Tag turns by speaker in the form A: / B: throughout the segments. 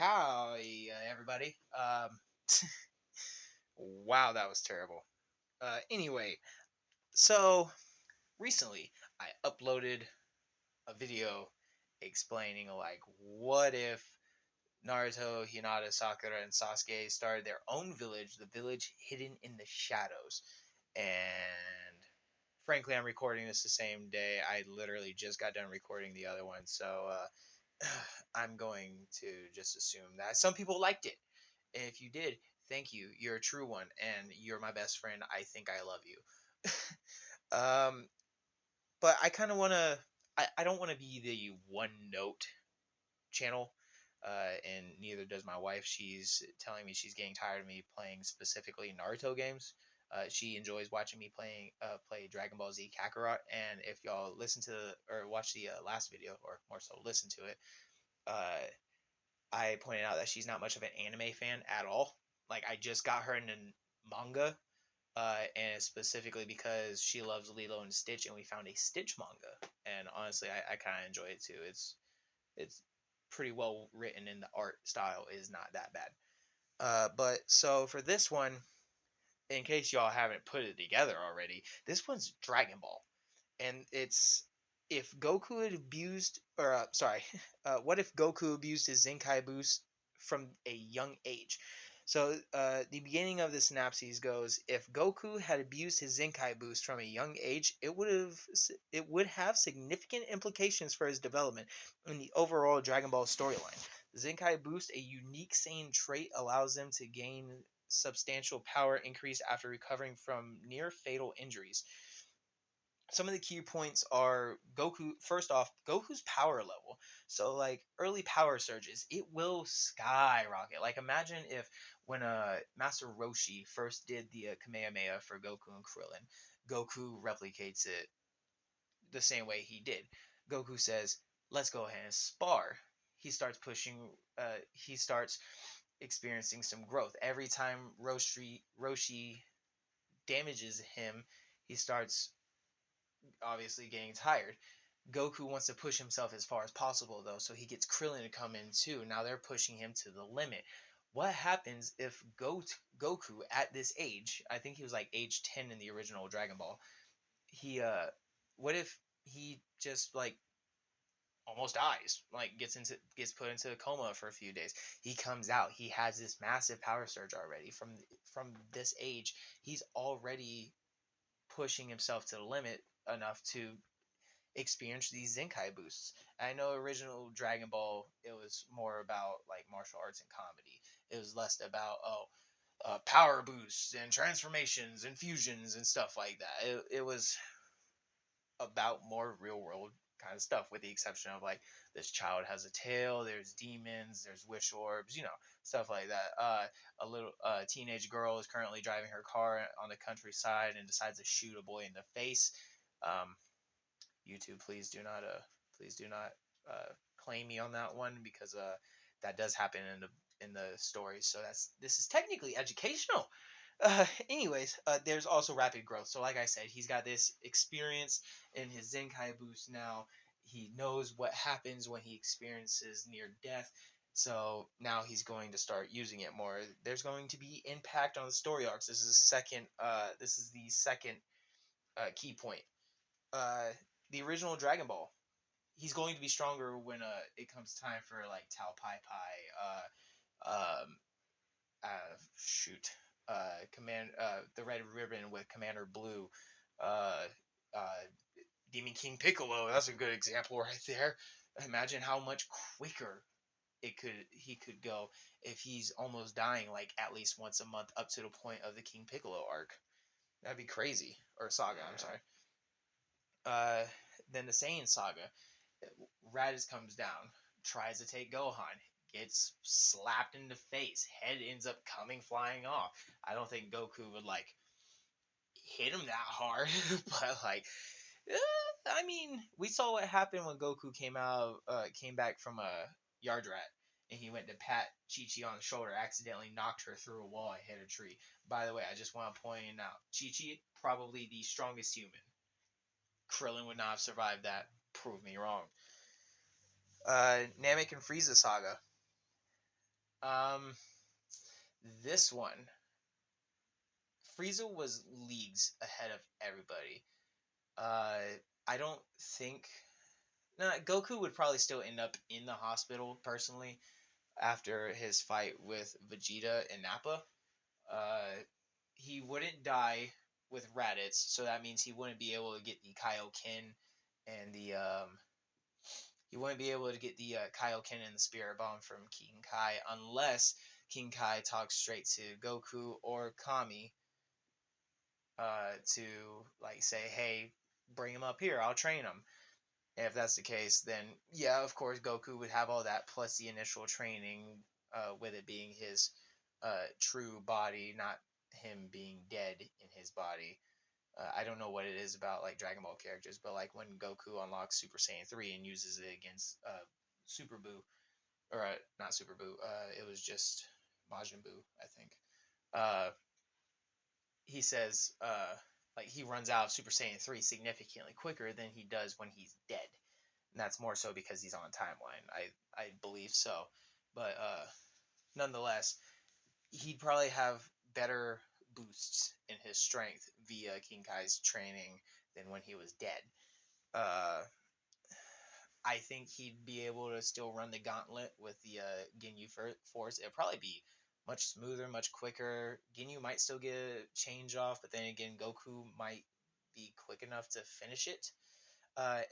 A: Howdy, everybody. Wow, that was terrible. Anyway, so recently I uploaded a video explaining, like, what if Naruto, Hinata, Sakura, and Sasuke started their own village, the village hidden in the shadows. And frankly, I'm recording this the same day. I literally just got done recording the other one, so I'm going to just assume that some people liked it. And if you did, thank you. You're a true one, and you're my best friend. I think I love you. But I kind of want to. I don't want to be the one note channel, and neither does my wife. She's telling me she's getting tired of me playing specifically Naruto games. She enjoys watching me play Dragon Ball Z Kakarot. And if y'all listen to or watch the last video, or more so listen to it, uh, I pointed out that she's not much of an anime fan at all. Like, I just got her into manga, and specifically because she loves Lilo and Stitch, and we found a Stitch manga, and honestly, I kind of enjoy it too. It's pretty well written, and the art style is not that bad. But so for this one, in case y'all haven't put it together already, this one's Dragon Ball, and it's if Goku had abused, or sorry, what if Goku abused his Zenkai boost from a young age? So the beginning of the synopsis goes: if Goku had abused his Zenkai boost from a young age, it would have significant implications for his development in the overall Dragon Ball storyline. The Zenkai boost, a unique Saiyan trait, allows them to gain substantial power increase after recovering from near fatal injuries. Some of the key points are Goku. First off, Goku's power level. So, like, early power surges, it will skyrocket. Like, imagine if when Master Roshi first did the Kamehameha for Goku and Krillin, Goku replicates it the same way he did. Goku says, "Let's go ahead and spar." He starts pushing. He starts experiencing some growth every time Roshi damages him. He starts obviously getting tired. Goku wants to push himself as far as possible, though, so he gets Krillin to come in too. Now they're pushing him to the limit. What happens if Goku at this age, I think he was like age 10 in the original Dragon Ball, he what if he just like almost dies, like gets put into a coma for a few days. He comes out, he has this massive power surge already from this age. He's already pushing himself to the limit enough to experience these Zenkai boosts. I know original Dragon Ball, it was more about like martial arts and comedy. It was less about power boosts and transformations and fusions and stuff like that. It was about more real world kind of stuff, with the exception of like this child has a tail, there's demons, there's wish orbs, stuff like that. A little teenage girl is currently driving her car on the countryside and decides to shoot a boy in the face. Um, YouTube, please do not claim me on that one, because that does happen in the story. So this is technically educational. Anyways, there's also rapid growth. So like I said, he's got this experience in his Zenkai boost now. He knows what happens when he experiences near death. So now he's going to start using it more. There's going to be impact on the story arcs. This is the second. This is the second key point. Uh, the original Dragon Ball. He's going to be stronger when it comes time for like Tao Pai Pai. Um, Shoot, command the red ribbon with Commander Blue, uh, uh, Demon King Piccolo. That's a good example right there. Imagine how much quicker he could go if he's almost dying like at least once a month up to the point of the King Piccolo arc. That'd be crazy. Or saga, I'm sorry. Uh, then the Saiyan saga. Raditz comes down, tries to take Gohan, gets slapped in the face, head ends up coming flying off. I don't think Goku would like hit him that hard, but like, I mean, we saw what happened when Goku came back from a yard rat, and he went to pat Chi Chi on the shoulder, accidentally knocked her through a wall and hit a tree. By the way, I just want to point out, Chi Chi probably the strongest human. Krillin would not have survived that. Prove me wrong. Namek and Frieza saga. Um, this one, Frieza was leagues ahead of everybody. I don't think. Nah, Goku would probably still end up in the hospital personally after his fight with Vegeta and Nappa. Uh, he wouldn't die with Raditz, so that means he wouldn't be able to get the Kaioken and the he wouldn't be able to get the Kaioken and the Spirit Bomb from King Kai unless King Kai talks straight to Goku or Kami to like say, "Hey, bring him up here. I'll train him." And if that's the case, then yeah, of course, Goku would have all that plus the initial training, with it being his true body, not him being dead in his body. I don't know what it is about like Dragon Ball characters, but like when Goku unlocks Super Saiyan 3 and uses it against Super Buu, or not Super Buu, it was just Majin Buu, I think. Uh, he says like he runs out of Super Saiyan 3 significantly quicker than he does when he's dead. And that's more so because he's on timeline. I believe so. But nonetheless, he'd probably have better boosts in his strength via King Kai's training than when he was dead. Uh, I think he'd be able to still run the gauntlet with the Ginyu Force. It'd probably be much smoother, much quicker. Ginyu might still get a change off, but then again, Goku might be quick enough to finish it.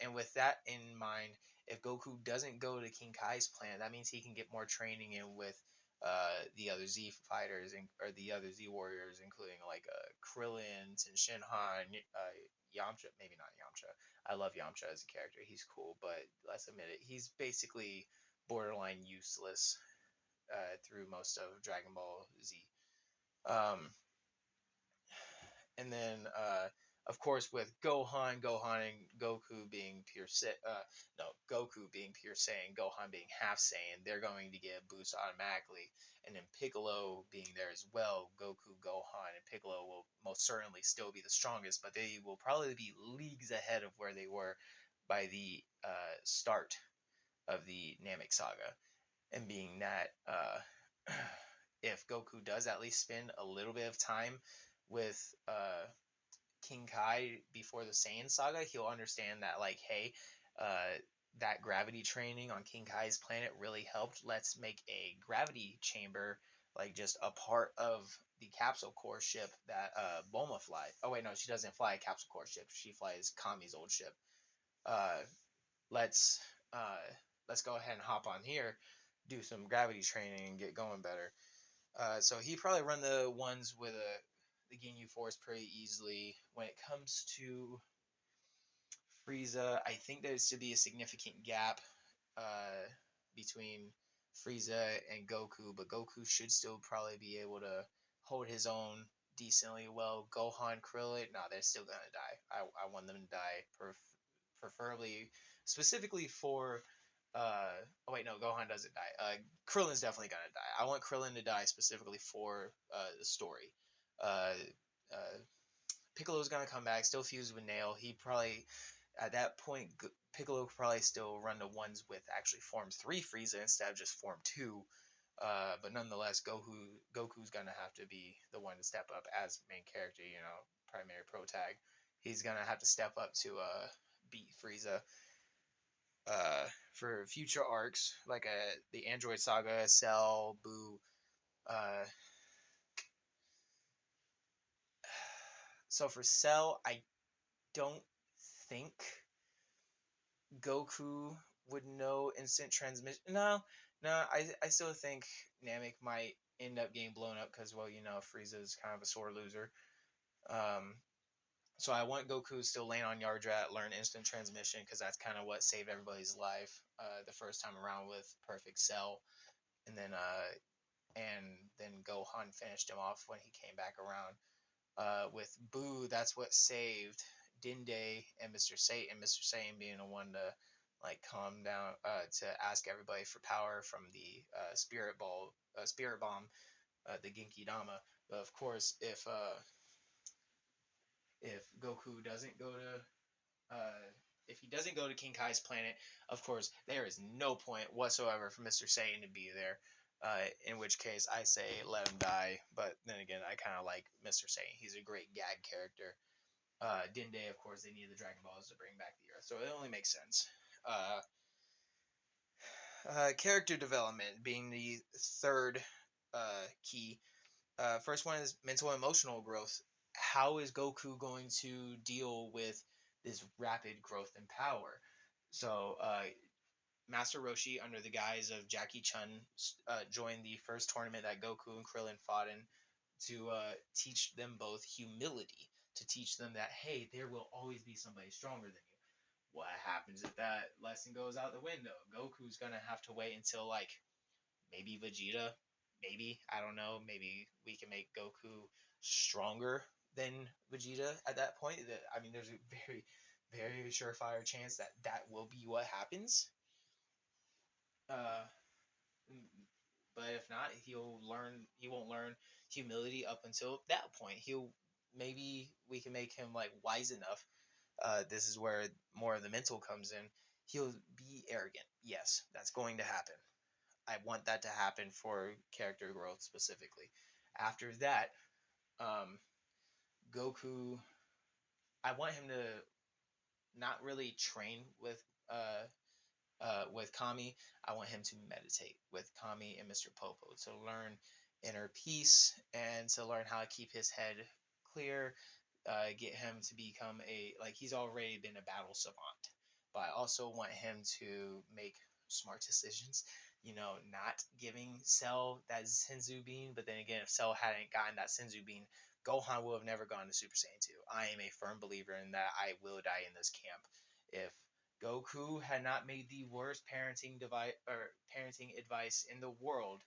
A: And with that in mind, if Goku doesn't go to King Kai's planet, that means he can get more training in with the other Z fighters or the other Z warriors, including like Krillin and Shinhan, Yamcha. Maybe not Yamcha. I love Yamcha as a character. He's cool, but let's admit it, he's basically borderline useless through most of Dragon Ball Z. Um, and then of course with Gohan and Goku being Goku being pure Saiyan, Gohan being half Saiyan, they're going to get a boost automatically. And then Piccolo being there as well, Goku, Gohan, and Piccolo will most certainly still be the strongest, but they will probably be leagues ahead of where they were by the start of the Namek Saga. And being that if Goku does at least spend a little bit of time with King Kai before the Saiyan saga, he'll understand that like, hey, that gravity training on King Kai's planet really helped. Let's make a gravity chamber like just a part of the capsule core ship that Bulma flies. Oh wait, no, she doesn't fly a capsule core ship. She flies Kami's old ship. Uh, let's uh, let's go ahead and hop on here, do some gravity training, and get going better. So he probably run the ones with the Ginyu Force pretty easily. When it comes to Frieza, I think there's to be a significant gap uh, between Frieza and Goku, but Goku should still probably be able to hold his own decently well. Gohan, Krillin, no, they're still gonna die. I want them to die, preferably, specifically for. Oh wait, no, Gohan doesn't die. Krillin's definitely gonna die. I want Krillin to die specifically for the story. Uh, uh, Piccolo's gonna come back, still fused with Nail. He probably at that point Piccolo could probably still run the ones with actually Form 3 Frieza instead of just Form 2. But nonetheless, Goku's gonna have to be the one to step up as main character, primary pro tag. He's gonna have to step up to beat Frieza for future arcs like the Android Saga, Cell, Boo. Uh, so for Cell, I don't think Goku would know instant transmission. No, no, I still think Namek might end up getting blown up because, well, Frieza's kind of a sore loser. Um, so I want Goku to still land on Yardrat, learn instant transmission because that's kind of what saved everybody's life the first time around with Perfect Cell, and then Gohan finished him off when he came back around. With Boo, that's what saved Dinde and Mr. Satan. Mr. Satan being the one to like calm down to ask everybody for power from the Spirit Bomb, the Genki Dama. But of course, if Goku doesn't go to if he doesn't go to King Kai's planet, of course there is no point whatsoever for Mr. Satan to be there. In which case, I say let him die. But then again, I kind of like Mr. Satan. He's a great gag character. Dende, of course, they needed the Dragon Balls to bring back the Earth, so it only makes sense. Character development being the third key. First one is mental and emotional growth. How is Goku going to deal with this rapid growth in power? So, Master Roshi, under the guise of Jackie Chun, joined the first tournament that Goku and Krillin fought in to teach them both humility, to teach them that, hey, there will always be somebody stronger than you. What happens if that lesson goes out the window? Goku's going to have to wait until, like, maybe Vegeta, maybe, I don't know, maybe we can make Goku stronger than Vegeta at that point. I mean, there's a very, very surefire chance that that will be what happens. Uh, but if not, he'll learn. He won't learn humility up until that point. He'll maybe we can make him like wise enough. This is where more of the mental comes in. He'll be arrogant. Yes, that's going to happen. I want that to happen for character growth specifically. After that, um, Goku, I want him to not really train with Kami. I want him to meditate with Kami and Mr. Popo to learn inner peace and to learn how to keep his head clear. Get him to become he's already been a battle savant, but I also want him to make smart decisions. You know, not giving Cell that Senzu bean, but then again, if Cell hadn't gotten that Senzu bean, Gohan would have never gone to Super Saiyan 2. I am a firm believer in that. I will die in this camp. If Goku had not made the worst parenting advice in the world,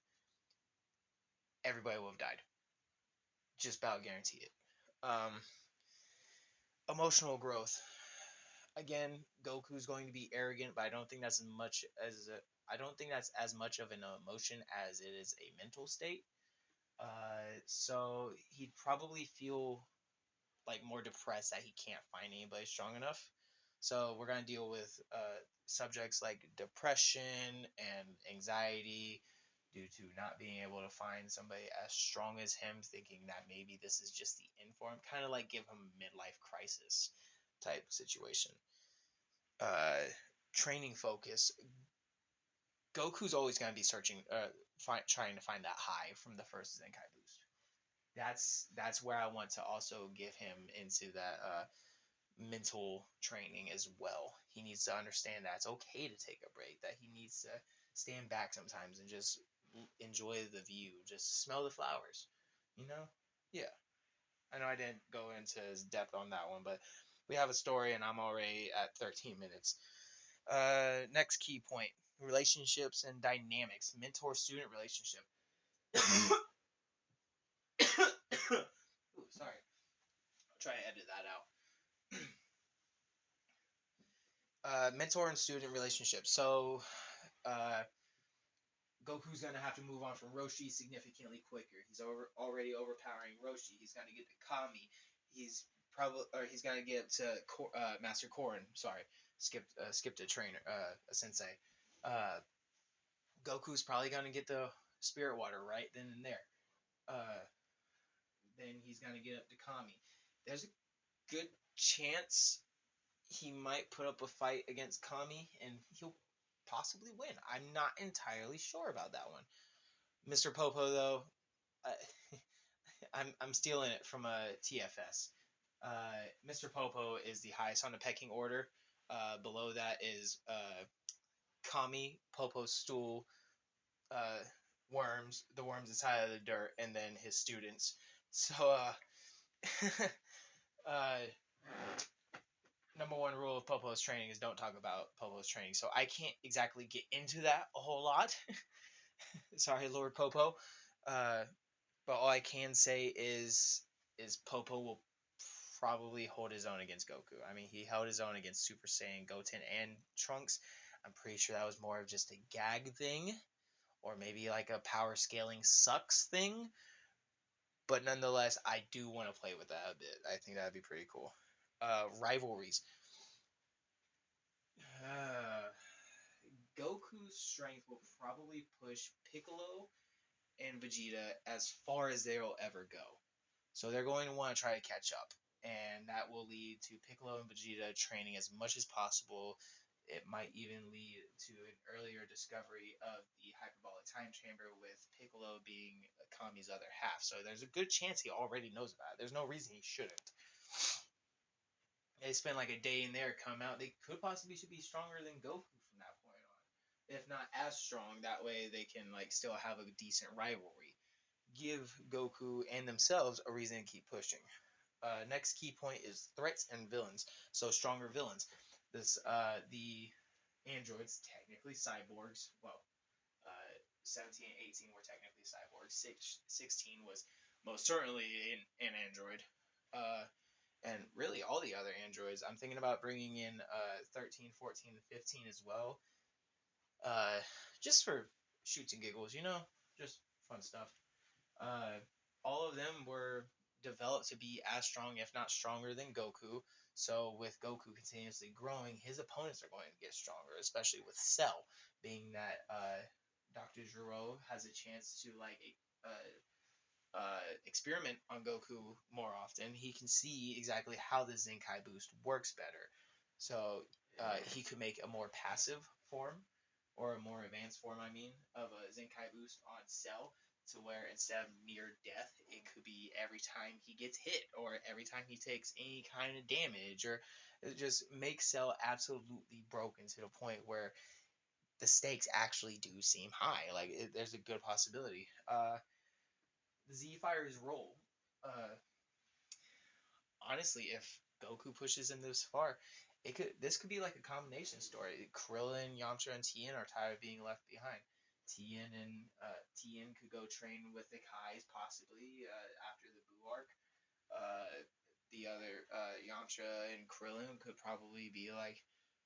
A: everybody would have died. Just about guarantee it. Emotional growth. Again, Goku's going to be arrogant, but I don't think that's I don't think that's as much of an emotion as it is a mental state. So he'd probably feel like more depressed that he can't find anybody strong enough. So we're gonna deal with subjects like depression and anxiety due to not being able to find somebody as strong as him, thinking that maybe this is just the end for him, kind of like give him a midlife crisis type situation. Uh, Training focus. Goku's always gonna be searching, trying to find that high from the first Zenkai boost. That's where I want to also give him into that mental training as well. He needs to understand that it's okay to take a break, that he needs to stand back sometimes and just enjoy the view, just smell the flowers, you know? Yeah. I know I didn't go into as depth on that one, but we have a story and I'm already at 13 minutes. Next key point, relationships and dynamics, mentor student relationship. Ooh, sorry. I'll try to edit that out. Mentor and student relationship. So, Goku's gonna have to move on from Roshi significantly quicker. He's already overpowering Roshi. He's gonna get to Kami. He's gonna get to Master Korin. Sorry, skipped a trainer, a sensei. Uh, Goku's probably gonna get the Spirit Water right then and there. Uh, then he's gonna get up to Kami. There's a good chance he might put up a fight against Kami and he'll possibly win. I'm not entirely sure about that one. Mr. Popo though, I'm stealing it from a TFS. Mr. Popo is the highest on the pecking order. Below that is Kami, Popo's stool, uh, worms, the worms inside of the dirt, and then his students. So, uh, number one rule of Popo's training is don't talk about Popo's training. So I can't exactly get into that a whole lot. Sorry, Lord Popo. Uh, but all I can say is Popo will probably hold his own against Goku. I mean, he held his own against Super Saiyan, Goten, and Trunks. I'm pretty sure that was more of just a gag thing, or maybe like a power scaling sucks thing. But nonetheless, I do want to play with that a bit. I think that'd be pretty cool. Rivalries. Uh, Goku's strength will probably push Piccolo and Vegeta as far as they'll ever go. So they're going to want to try to catch up, and that will lead to Piccolo and Vegeta training as much as possible. It might even lead to an earlier discovery of the hyperbolic time chamber, with Piccolo being Kami's other half. So there's a good chance he already knows about it. There's no reason he shouldn't. They spend like a day in there, come out. They could possibly should be stronger than Goku from that point on, if not as strong. That way they can like still have a decent rivalry. Give Goku and themselves a reason to keep pushing. Next key point is threats and villains. So stronger villains. The androids, technically cyborgs. Well, 17 and 18 were technically cyborgs. 16 was most certainly an android. And really all the other androids. I'm thinking about bringing in 13, 14, and 15 as well. Uh, just for shoots and giggles, just fun stuff. Uh, all of them were developed to be as strong, if not stronger, than Goku. So with Goku continuously growing, his opponents are going to get stronger, especially with Cell, being that Dr. Gero has a chance to experiment on Goku more often. He can see exactly how the Zenkai boost works better. So he could make a more passive form, or a more advanced form, of a Zenkai boost on Cell, to where instead of near death, it could be every time he gets hit, or every time he takes any kind of damage, or it just makes Cell absolutely broken to the point where the stakes actually do seem high. Like, there's a good possibility. Z Fire's role. Uh, Honestly, if Goku pushes him this far, this could be like a combination story. Krillin, Yamcha, and Tien are tired of being left behind. Tien could go train with the Kais possibly after the Buu arc. The other Yamcha and Krillin could probably be like,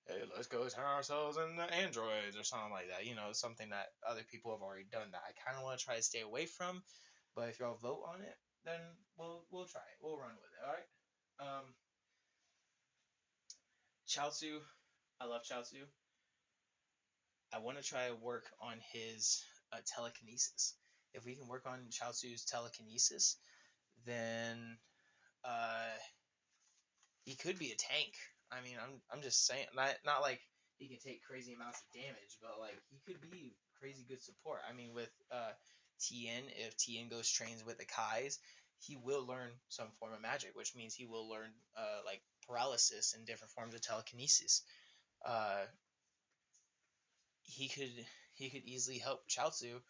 A: "Hey, let's go turn ourselves into androids," or something like that. Something that other people have already done that I kind of want to try to stay away from. But if y'all vote on it, then we'll try it. We'll run with it. All right. Chaozu, I love Chaozu. I want to try to work on his telekinesis. If we can work on Chaozu's telekinesis, then uh, he could be a tank. I'm just saying, not like he can take crazy amounts of damage, but like he could be crazy good support. With Tien, if Tien goes trains with the Kais, he will learn some form of magic, which means he will learn like paralysis and different forms of telekinesis. Uh, he could he could easily help Chaozu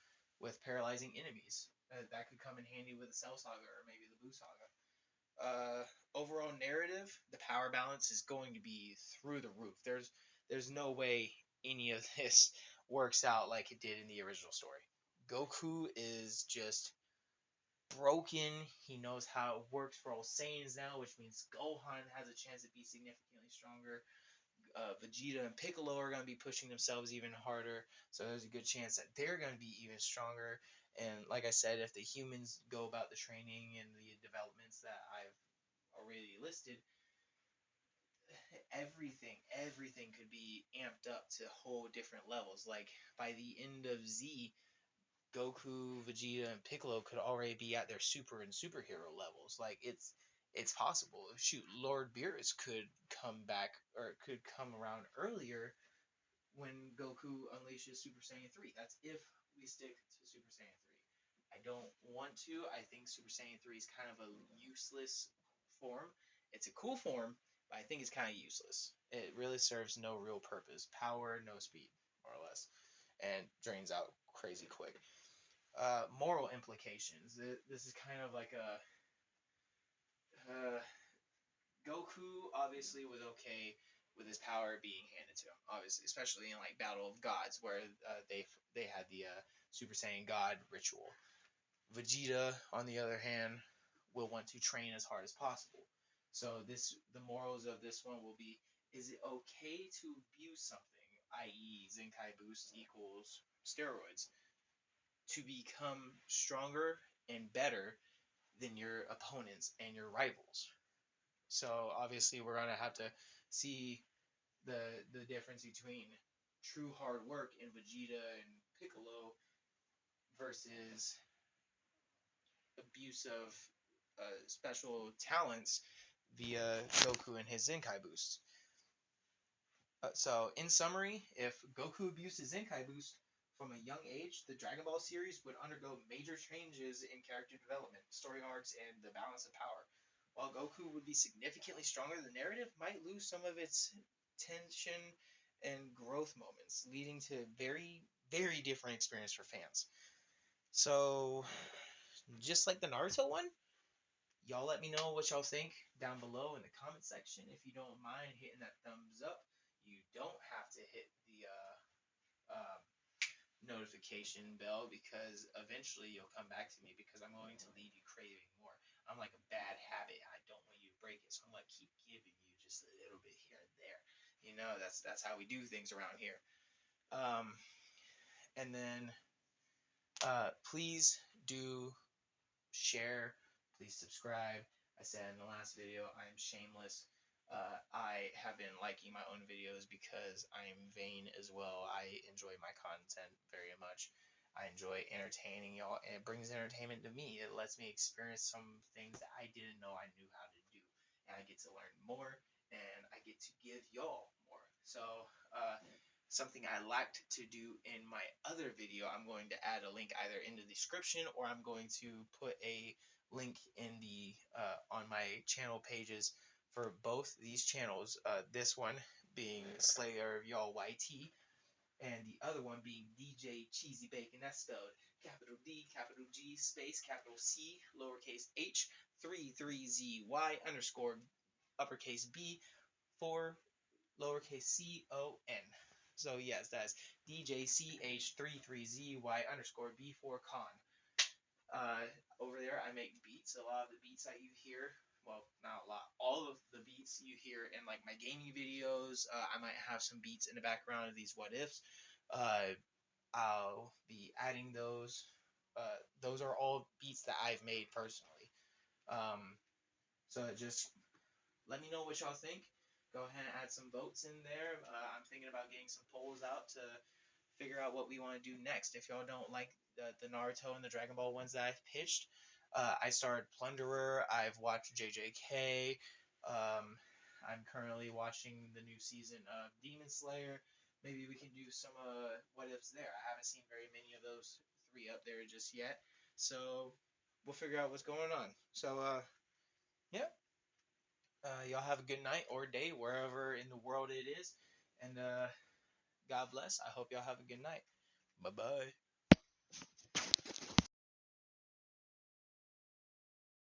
A: with paralyzing enemies. That could come in handy with the Cell Saga, or maybe the Buu Saga. Overall narrative, the power balance is going to be through the roof. There's no way any of this works out like it did in the original story. Goku is just broken. He knows how it works for all Saiyans now, which means Gohan has a chance to be significantly stronger. Vegeta and Piccolo are going to be pushing themselves even harder, so there's a good chance that they're going to be even stronger. And like I said, if the humans go about the training and the developments that I've already listed, everything could be amped up to whole different levels. Like by the end of Z, Goku, Vegeta, and Piccolo could already be at their super and superhero levels. Like it's possible. Shoot, Lord Beerus could come back, or could come around earlier when Goku unleashes Super Saiyan 3. That's if we stick to Super Saiyan 3. I don't want to. I think Super Saiyan 3 is kind of a useless form. It's a cool form, but I think it's kind of useless. It really serves no real purpose. Power, no speed, more or less, and drains out crazy quick. Moral implications. This is kind of like a Goku obviously was okay with his power being handed to him, obviously, especially in like Battle of Gods, where they had the Super Saiyan God ritual. Vegeta, on the other hand, will want to train as hard as possible. So the morals of this one will be: is it okay to abuse something, i.e., Zenkai Boost equals steroids, to become stronger and better than your opponents and your rivals? So obviously we're gonna have to see the difference between true hard work in Vegeta and Piccolo versus abuse of special talents via Goku and his Zenkai boost. So, in summary, if Goku abused his Zenkai boost from a young age, the Dragon Ball series would undergo major changes in character development, story arcs, and the balance of power. While Goku would be significantly stronger, the narrative might lose some of its tension and growth moments, leading to very, very different experience for fans. So, just like the Naruto one, y'all let me know what y'all think down below in the comment section. If you don't mind hitting that thumbs up, you don't have to hit the notification bell because eventually you'll come back to me because I'm going to leave you craving more. I'm like a bad habit. I don't want you to break it, so I'm gonna keep giving you just a little bit here and there. You know, that's how we do things around here. Um, and then please do share, please subscribe. I said in the last video, I am shameless. I have been liking my own videos because I am vain as well. I enjoy my content very much. I enjoy entertaining y'all, and it brings entertainment to me. It lets me experience some things that I didn't know I knew how to do. And I get to learn more, and I get to give y'all more. So, something I liked to do in my other video, I'm going to add a link either in the description or I'm going to put a link in the on my channel pages for both these channels. This one being Slayer of Y'all YT, and the other one being DJ Cheesy Bacon. That's spelled capital D, capital G, space, capital C, lowercase h, 33ZY underscore uppercase B, 4 lowercase CON. So yes, that's DJCH33ZY underscore B4 con. Over there, I make beats. A lot of the beats that you hear, well, not a lot, all of the beats you hear in like my gaming videos. I might have some beats in the background of these what ifs. I'll be adding those. Those are all beats that I've made personally. So just let me know what y'all think. Go ahead and add some votes in there. I'm thinking about getting some polls out to figure out what we want to do next. If y'all don't like the Naruto and the Dragon Ball ones that I've pitched, I started Plunderer. I've watched JJK. I'm currently watching the new season of Demon Slayer. Maybe we can do some what ifs there. I haven't seen very many of those three up there just yet. So we'll figure out what's going on. So yeah. Y'all have a good night or day wherever in the world it is. And God bless. I hope y'all have a good night. Bye bye.